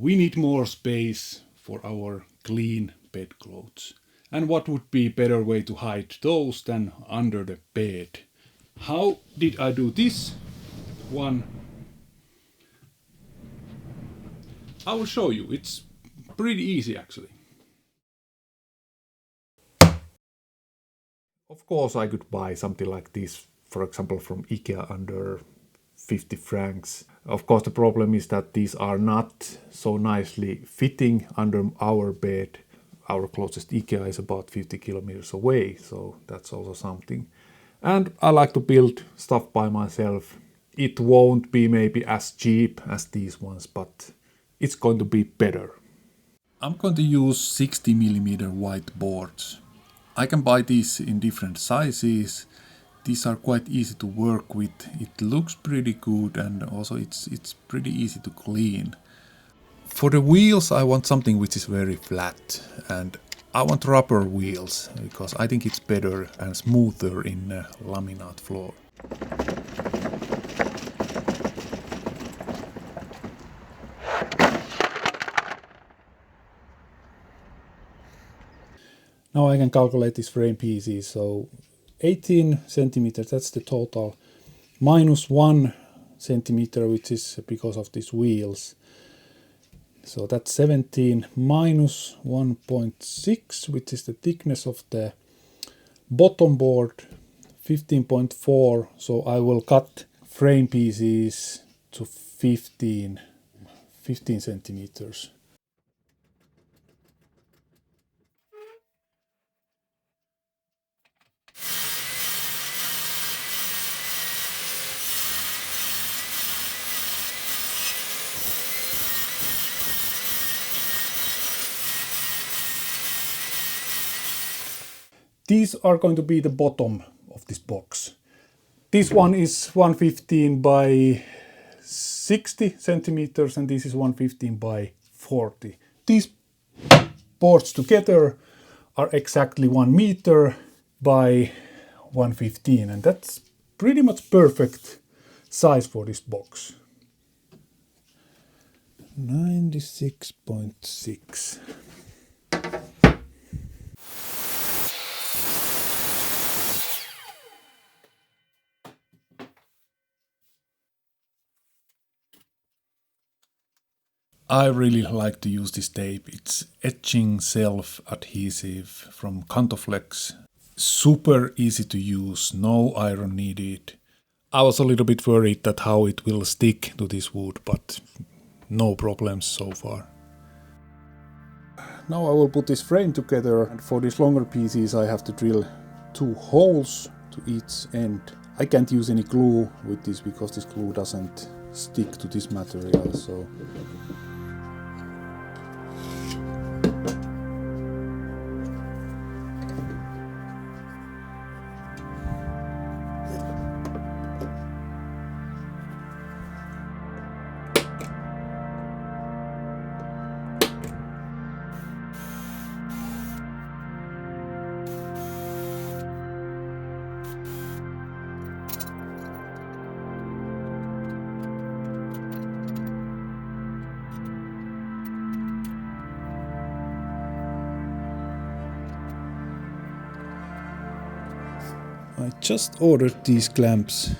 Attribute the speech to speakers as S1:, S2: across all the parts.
S1: we need more space for our clean bedclothes. And what would be a better way to hide those than under the bed? How did I do this one? I will show you. It's pretty easy actually.
S2: Of course, I could buy something like this, for example, from IKEA under 50 francs. Of course, the problem is that these are not so nicely fitting under our bed. Our closest IKEA is about 50 kilometers away, so that's also something. And I like to build stuff by myself. It won't be maybe as cheap as these ones, but it's going to be better.
S1: I'm going to use 60mm white boards. I can buy these in different sizes. These are quite easy to work with. It looks pretty good and also it's pretty easy to clean. For the wheels I want something which is very flat, and I want rubber wheels because I think it's better and smoother in a laminate floor. Now I can calculate these frame pieces. So 18 centimeters, that's the total, minus 1 centimeter, which is because of these wheels. So that's 17 minus 1.6, which is the thickness of the bottom board, 15.4. So I will cut frame pieces to 15 centimeters. These are going to be the bottom of this box. This one is 115 by 60 centimeters and this is 115 by 40. These boards together are exactly 1 meter by 115, and that's pretty much perfect size for this box. 96.6. I really like to use this tape. It's etching self-adhesive from Cantoflex. Super easy to use, no iron needed. I was a little bit worried that how it will stick to this wood, but no problems so far. Now I will put this frame together, and for these longer pieces I have to drill 2 holes to each end. I can't use any glue with this because this glue doesn't stick to this material, so I just ordered these clamps.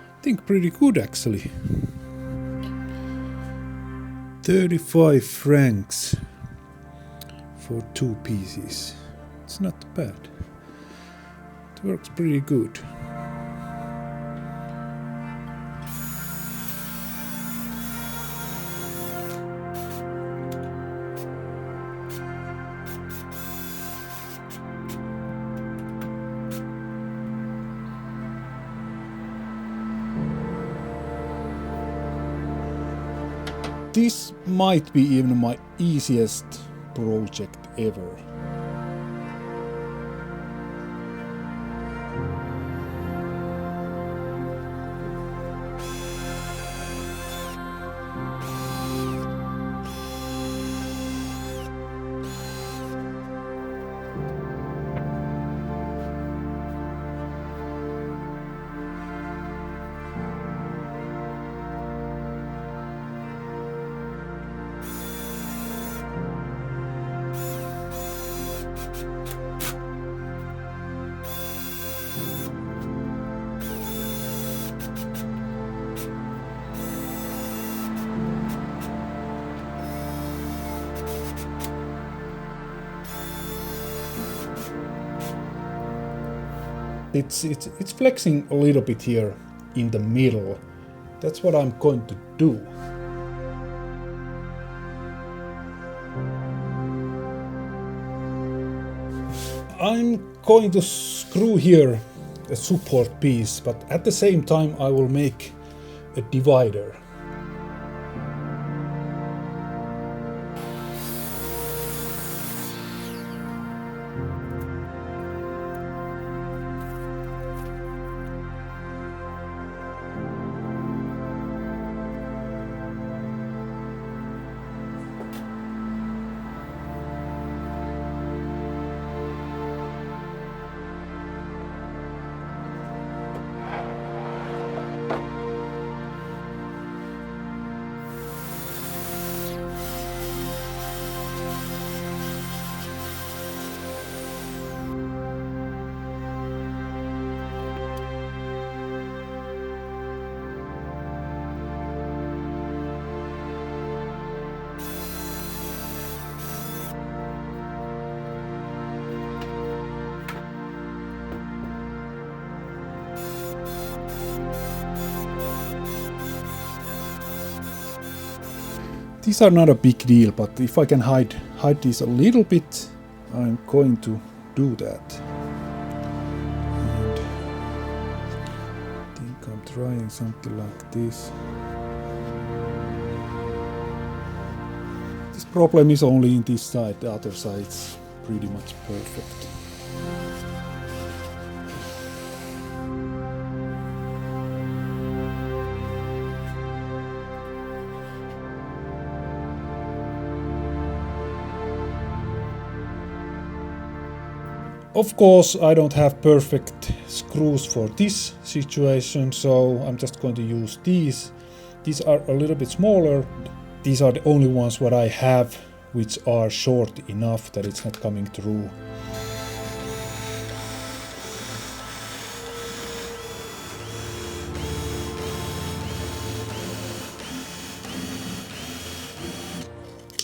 S1: I think pretty good actually. 35 francs for 2 pieces. It's not bad. It works pretty good. This might be even my easiest project ever. It's flexing a little bit here in the middle. That's what I'm going to do. I'm going to screw here a support piece, but at the same time I will make a divider. These are not a big deal, but if I can hide these a little bit, I'm going to do that. And I think I'm trying something like this. This problem is only in this side, the other side's pretty much perfect. Of course, I don't have perfect screws for this situation, so I'm just going to use these. These are a little bit smaller. These are the only ones what I have which are short enough that it's not coming through.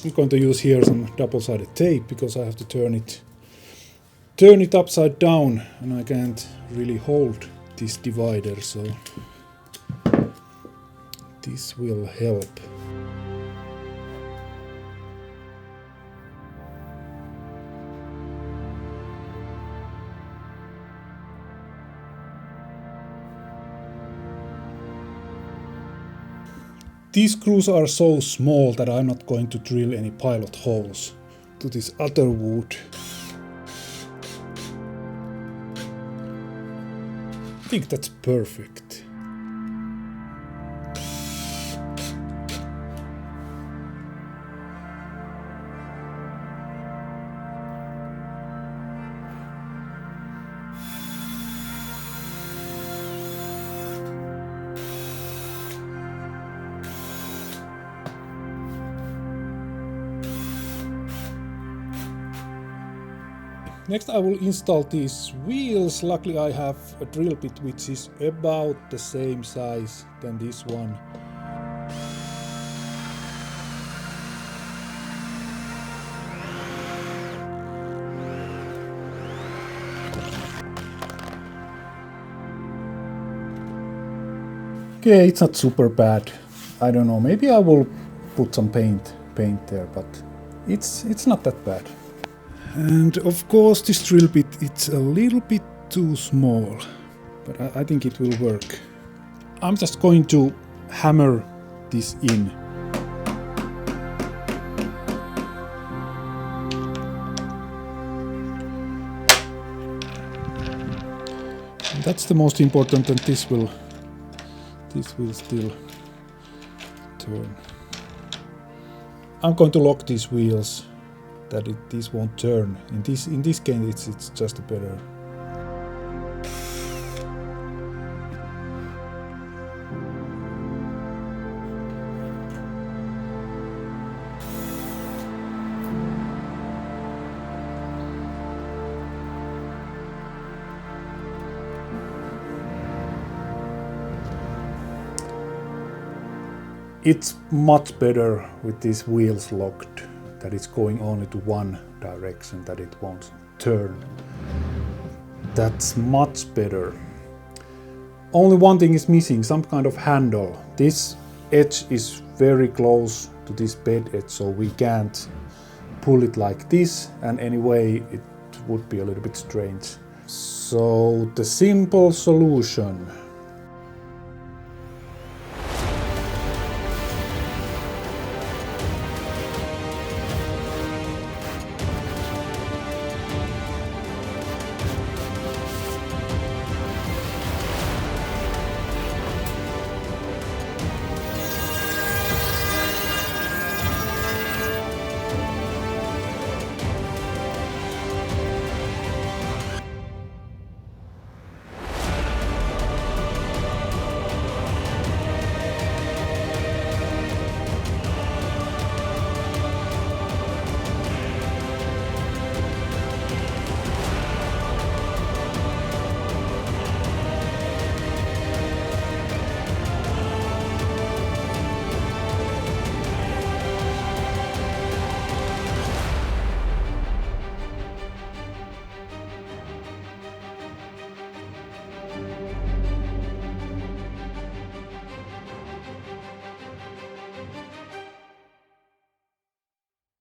S1: I'm going to use here some double-sided tape because I have to turn it upside down and I can't really hold this divider, so this will help. These screws are so small that I'm not going to drill any pilot holes to this other wood. I think that's perfect. Next I will install these wheels. Luckily I have a drill bit which is about the same size than this one. Okay, it's not super bad. I don't know, maybe I will put some paint there, but it's not that bad. And of course this drill bit, it's a little bit too small, but I think it will work. I'm just going to hammer this in. And that's the most important, and this will still turn. I'm going to lock these wheels that this won't turn. In this case it's just a better. It's much better with these wheels locked, that it's going only to one direction, that it won't turn. That's much better. Only one thing is missing, some kind of handle. This edge is very close to this bed edge, so we can't pull it like this, and anyway it would be a little bit strange. So the simple solution